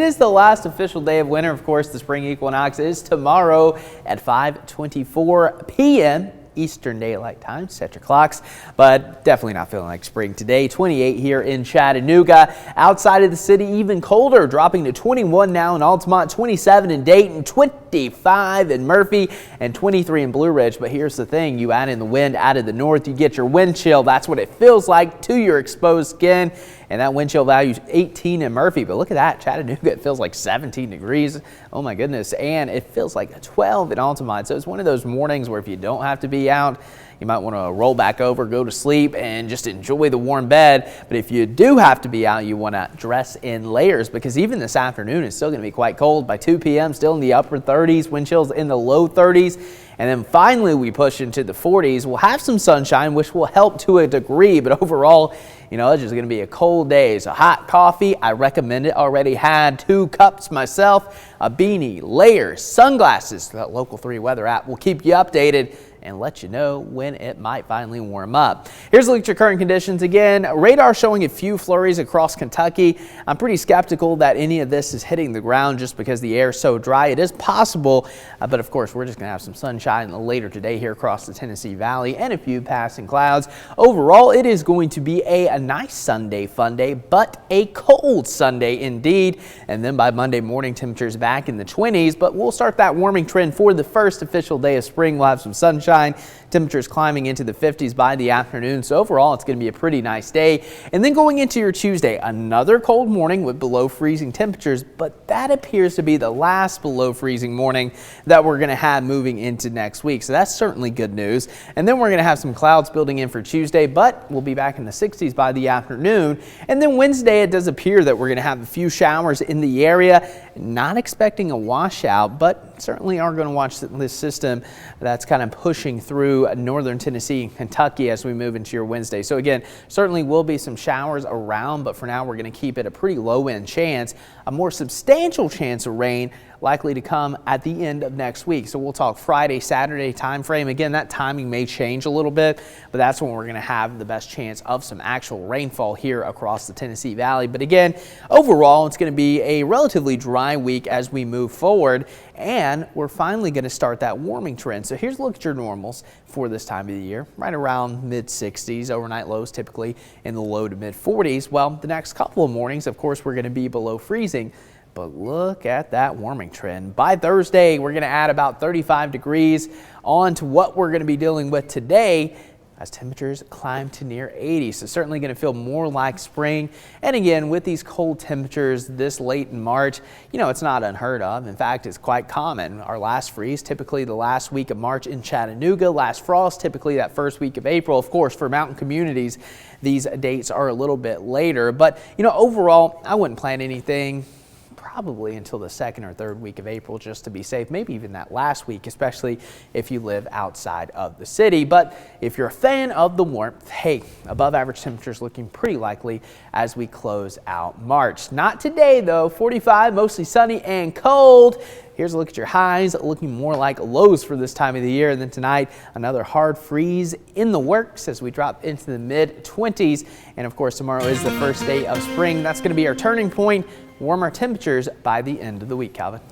It is the last official day of winter. Of course, the spring equinox is tomorrow at 5:24 p.m. Eastern Daylight Time. Set your clocks, but definitely not feeling like spring today. 28 here in Chattanooga. Outside of the city, even colder, dropping to 21 now in Altamont, 27 in Dayton, 25 in Murphy, and 23 in Blue Ridge. But here's the thing, you add in the wind out of the north, you get your wind chill. That's what it feels like to your exposed skin. And that wind chill value is 18 in Murphy. But look at that, Chattanooga, it feels like 17 degrees. Oh my goodness. And it feels like 12 in Altamont. So it's one of those mornings where if you don't have to be out, you might want to roll back over, go to sleep, and just enjoy the warm bed. But if you do have to be out, you want to dress in layers, because even this afternoon is still going to be quite cold. By 2 p.m., still in the upper 30s, wind chills in the low 30s. And then finally, we push into the 40s. We'll have some sunshine, which will help to a degree. But overall, you know, it's just going to be a cold day. So hot coffee, I recommend it. Already had 2 cups myself. A beanie, layers, sunglasses. The Local 3 weather app will keep you updated and let you know when it might finally warm up. Here's a look at your current conditions again. Radar showing a few flurries across Kentucky. I'm pretty skeptical that any of this is hitting the ground just because the air is so dry. It is possible, but of course we're just going to have some sunshine later today here across the Tennessee Valley and a few passing clouds. Overall, it is going to be a nice Sunday fun day, but a cold Sunday indeed. And then by Monday morning, temperatures back in the 20s, but we'll start that warming trend for the first official day of spring. We'll have some sunshine. Temperatures climbing into the 50s by the afternoon. So overall, it's going to be a pretty nice day. And then going into your Tuesday, another cold morning with below freezing temperatures, but that appears to be the last below freezing morning that we're going to have moving into next week. So that's certainly good news. And then we're going to have some clouds building in for Tuesday, but we'll be back in the 60s by the afternoon. And then Wednesday, it does appear that we're going to have a few showers in the area. Not expecting a washout, but certainly are going to watch this system that's kind of pushing through northern Tennessee and Kentucky as we move into your Wednesday. So again, certainly will be some showers around, but for now we're going to keep it a pretty low end chance. A more substantial chance of rain likely to come at the end of next week. So we'll talk Friday, Saturday time frame. Again, that timing may change a little bit, but that's when we're going to have the best chance of some actual rainfall here across the Tennessee Valley. But again, overall, it's going to be a relatively dry week as we move forward, and we're finally going to start that warming trend. So here's a look at your normals for this time of the year, right around mid 60s, overnight lows typically in the low to mid 40s. Well, the next couple of mornings, of course, we're going to be below freezing. But look at that warming trend. By Thursday, we're going to add about 35 degrees on to what we're going to be dealing with today as temperatures climb to near 80. So certainly going to feel more like spring. And again, with these cold temperatures this late in March, you know, it's not unheard of. In fact, it's quite common. Our last freeze, typically the last week of March in Chattanooga. Last frost, typically that first week of April. Of course, for mountain communities, these dates are a little bit later. But, you know, overall, I wouldn't plan anything probably until the 2nd or 3rd week of April just to be safe, maybe even that last week, especially if you live outside of the city. But if you're a fan of the warmth, hey, above average temperatures looking pretty likely as we close out March. Not today though, 45, mostly sunny and cold. Here's a look at your highs, looking more like lows for this time of the year. And then tonight, another hard freeze in the works as we drop into the mid 20s. And of course, tomorrow is the first day of spring. That's going to be our turning point. Warmer temperatures by the end of the week, Calvin.